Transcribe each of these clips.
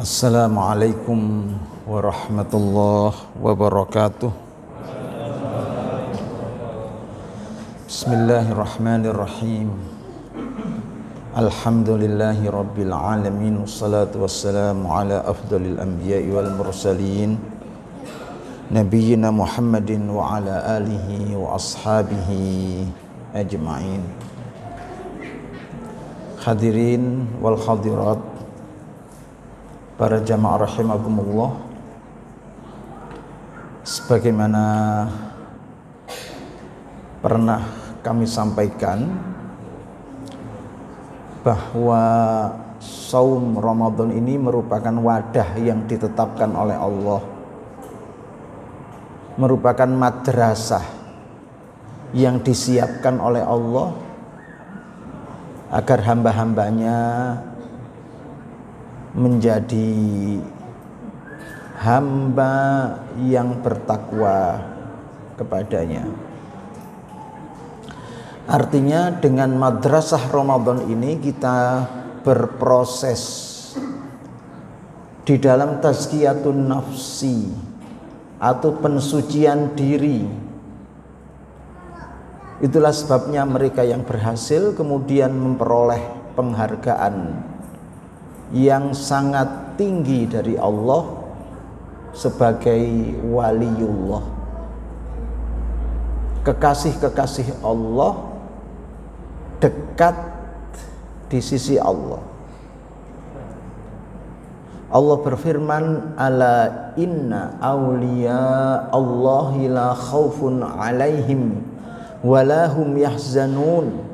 Assalamualaikum warahmatullahi wabarakatuh. Bismillahirrahmanirrahim. Alhamdulillahi rabbil alamin. Wassalatu wassalamu ala afdalil anbiya'i wal mursalin Nabiyyina Muhammadin wa ala alihi wa ashabihi ajma'in. Hadirin wal hadirat, para jamaah rahimakumullah, sebagaimana pernah kami sampaikan bahwa saum Ramadan ini merupakan wadah yang ditetapkan oleh Allah, merupakan madrasah yang disiapkan oleh Allah agar hamba-hambanya menjadi hamba yang bertakwa kepadanya. Artinya dengan madrasah Ramadan ini kita berproses di dalam tazkiyatun nafsi atau pensucian diri. Itulah sebabnya mereka yang berhasil kemudian memperoleh penghargaan yang sangat tinggi dari Allah sebagai waliullah, kekasih-kekasih Allah, dekat di sisi Allah. Allah berfirman, ala inna awliya Allahi la khawfun alaihim walahum yahzanun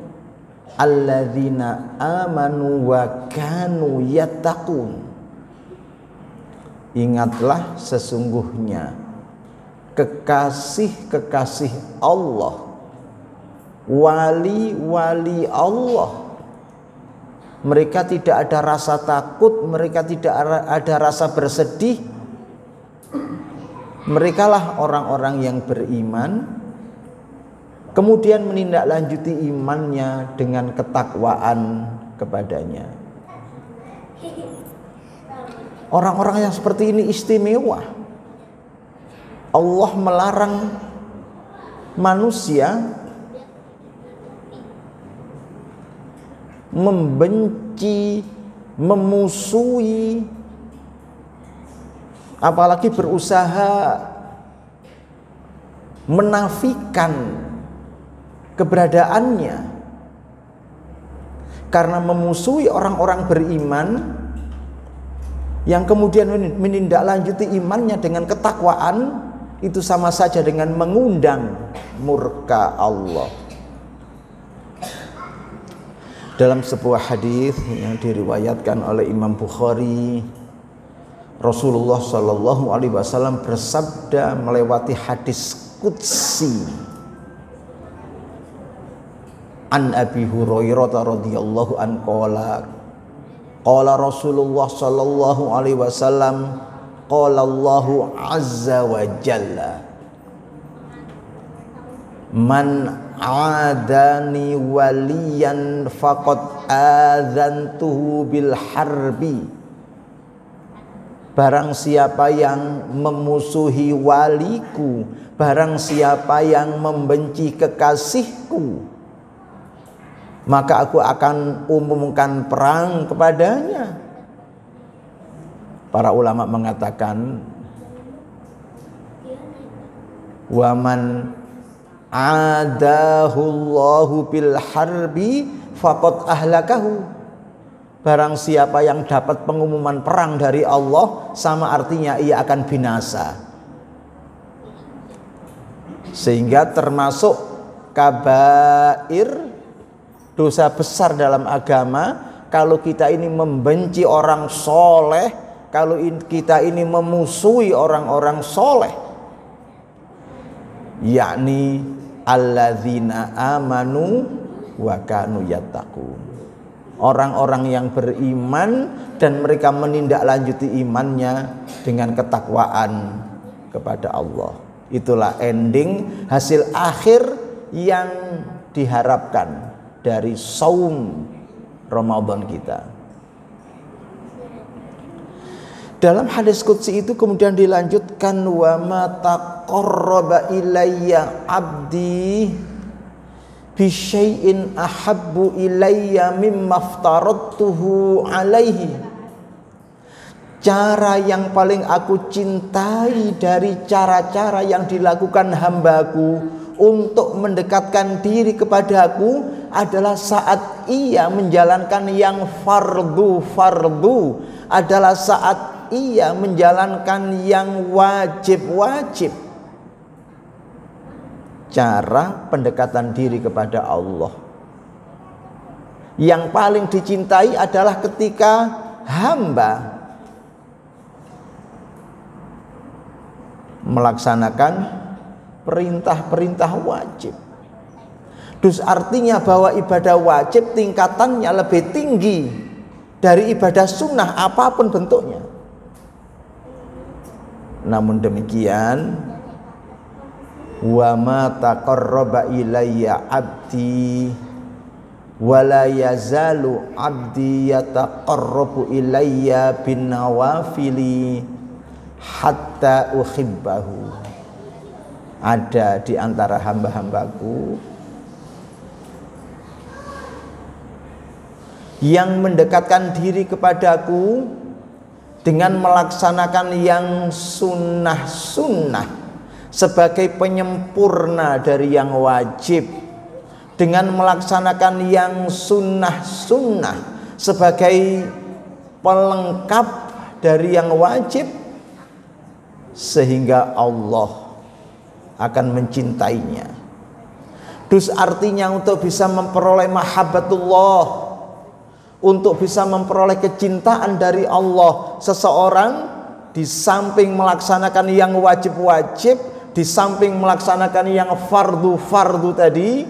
alladzina amanu wa kanu yattaqun. Ingatlah, sesungguhnya kekasih-kekasih Allah, wali-wali Allah, mereka tidak ada rasa takut, mereka tidak ada rasa bersedih. Merekalah orang-orang yang beriman kemudian menindaklanjuti imannya dengan ketakwaan kepadanya. Orang-orang yang seperti ini istimewa. Allah melarang manusia membenci, memusuhi, apalagi berusaha menafikan keberadaannya. Karena memusuhi orang-orang beriman yang kemudian menindaklanjuti imannya dengan ketakwaan, itu sama saja dengan mengundang murka Allah. Dalam sebuah hadis yang diriwayatkan oleh Imam Bukhari, Rasulullah Shallallahu Alaihi Wasallam bersabda melewati hadis qudsi, an Abi Hurairah radhiyallahu an qala Rasulullah sallallahu alaihi wasallam qala Allahu azza wa jalla man adani waliyan faqad adzantuhu bil harbi. Barang siapa yang memusuhi waliku, barang siapa yang membenci kekasihku, maka aku akan umumkan perang kepadanya. Para ulama mengatakan, waman adahullahu bil harbi faqad ahlakahu. Barang siapa yang dapat pengumuman perang dari Allah, sama artinya ia akan binasa. Sehingga termasuk kabair, dosa besar dalam agama, kalau kita ini membenci orang soleh, kalau kita ini memusuhi orang-orang soleh, yakni alladzina amanu wa kanu yattaqun. Orang-orang yang beriman dan mereka menindaklanjuti imannya dengan ketakwaan kepada Allah. Itulah ending, hasil akhir yang diharapkan dari saum Ramadan kita. Dalam hadis qudsi itu kemudian dilanjutkan, wa ma taqarraba ilayya 'abdi bi syai'in ahabbu ilayya mimma aftaradtuhu alaihi. Cara yang paling aku cintai dari cara-cara yang dilakukan hambaku untuk mendekatkan diri kepadaku adalah saat ia menjalankan yang fardu-fardu, adalah saat ia menjalankan yang wajib-wajib. Cara pendekatan diri kepada Allah yang paling dicintai adalah ketika hamba melaksanakan perintah-perintah wajib. Dus artinya bahwa ibadah wajib tingkatannya lebih tinggi dari ibadah sunnah apapun bentuknya. Namun demikian, wa ma taqarraba ilayya 'abdi wa la yazalu 'abdi yataqarrabu ilayya bin nawafili hatta uhibbahu. Ada di antara hamba-hambaku yang mendekatkan diri kepadaku dengan melaksanakan yang sunnah-sunnah sebagai penyempurna dari yang wajib, dengan melaksanakan yang sunnah-sunnah sebagai pelengkap dari yang wajib, sehingga Allah akan mencintainya. Dus artinya untuk bisa memperoleh mahabbatullah, untuk bisa memperoleh kecintaan dari Allah, seseorang di samping melaksanakan yang wajib-wajib, di samping melaksanakan yang fardu-fardu tadi,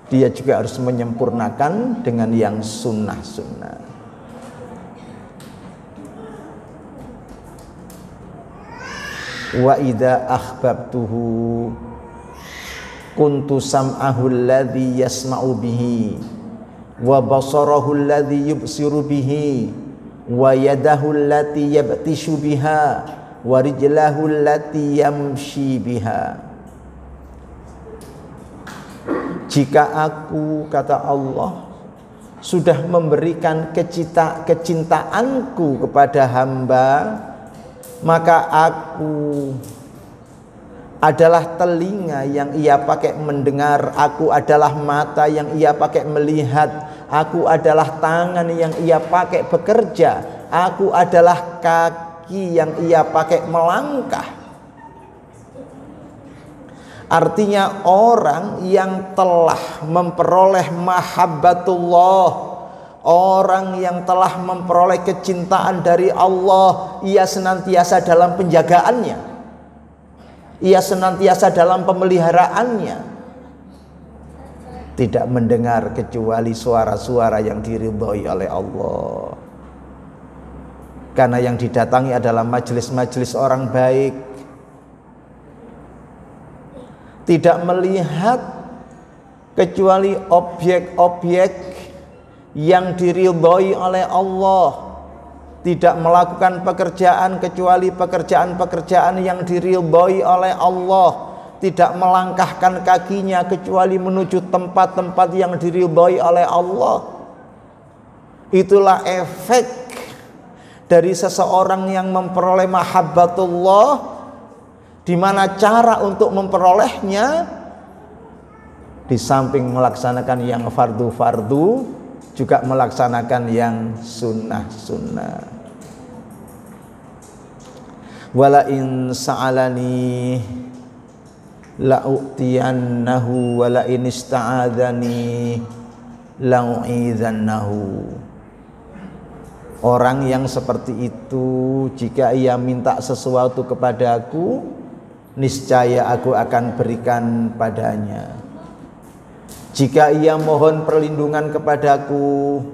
dia juga harus menyempurnakan dengan yang sunnah-sunnah. Wa idza akhbabtuhu kuntu sam'ahu alladhi yasma'u bihi wa basarahu alladhi yubsiru bihi wa yadahu allati yabtishu biha wa rijlahu allati yamshi biha. Jika aku, kata Allah, sudah memberikan kecintaanku kepada hamba, maka aku adalah telinga yang ia pakai mendengar, aku adalah mata yang ia pakai melihat, aku adalah tangan yang ia pakai bekerja, aku adalah kaki yang ia pakai melangkah. Artinya orang yang telah memperoleh mahabbatullah, orang yang telah memperoleh kecintaan dari Allah, ia senantiasa dalam penjagaannya, ia senantiasa dalam pemeliharaannya, tidak mendengar kecuali suara-suara yang diridhoi oleh Allah. Karena yang didatangi adalah majelis-majelis orang baik, tidak melihat kecuali objek-objek yang diridhoi oleh Allah, tidak melakukan pekerjaan kecuali pekerjaan-pekerjaan yang diridhoi oleh Allah, tidak melangkahkan kakinya kecuali menuju tempat-tempat yang diridhoi oleh Allah. Itulah efek dari seseorang yang memperoleh mahabbatullah, di mana cara untuk memperolehnya di samping melaksanakan yang fardu-fardu juga melaksanakan yang sunnah-sunnah. Wala in sa'alani la'u'tiyannahu wala in ista'adhani la'u'idhannahu. Orang yang seperti itu, jika ia minta sesuatu kepadaku, niscaya aku akan berikan padanya. Jika ia mohon perlindungan kepadaku,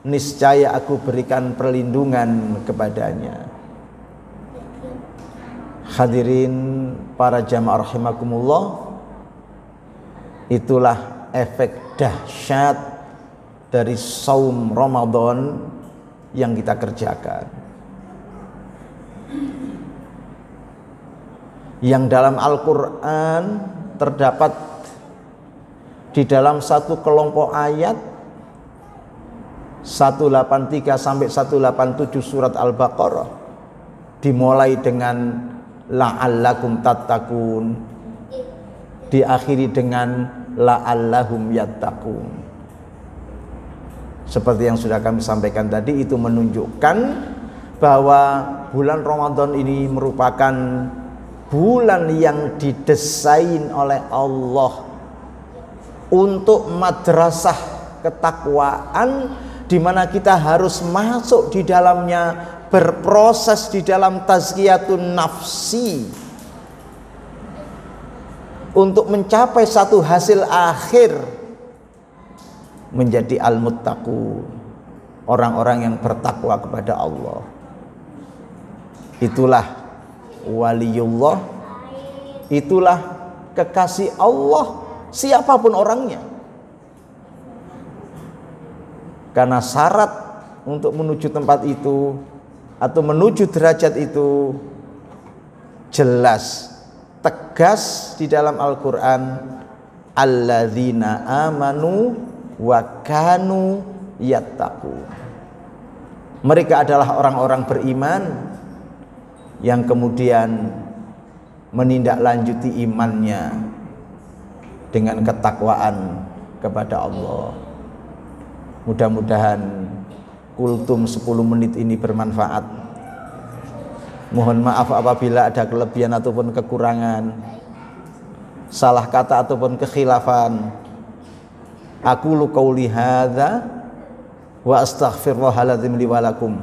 niscaya aku berikan perlindungan kepadanya. Hadirin para jamaah rahimakumullah, itulah efek dahsyat dari saum Ramadan yang kita kerjakan. yang dalam Al-Quran terdapat di dalam satu kelompok ayat 183 sampai 187 surat Al-Baqarah dimulai dengan la'allakum tattaqun, diakhiri dengan la'allahum yattaqun. Seperti yang sudah kami sampaikan tadi, itu menunjukkan bahwa bulan Ramadan ini merupakan bulan yang didesain oleh Allah untuk madrasah ketakwaan, di mana kita harus masuk di dalamnya, berproses di dalam tazkiyatun nafsi untuk mencapai satu hasil akhir menjadi al-muttaqun, orang-orang yang bertakwa kepada Allah. Itulah waliyullah, itulah kekasih Allah, siapapun orangnya. Karena syarat untuk menuju tempat itu atau menuju derajat itu jelas, tegas di dalam Al-Quran, alladzina amanu wa kanu yattaqun. Mereka adalah orang-orang beriman yang kemudian menindaklanjuti imannya dengan ketakwaan kepada Allah. Mudah-mudahan kultum 10 menit ini bermanfaat. Mohon maaf apabila ada kelebihan ataupun kekurangan, salah kata ataupun kekhilafan. Aqulu qauli hadza wa astaghfirullahaladzim li wa lakum.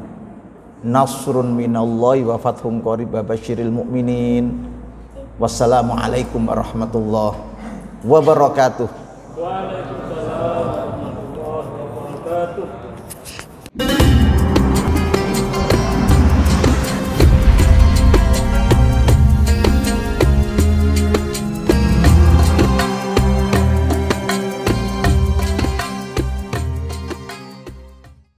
Nasrun minallahi wa fathun qarib wa basyiril mu'minin. Wassalamualaikum warahmatullahi wabarakatuh. Waalaikumsalam warahmatullahi wabarakatuh.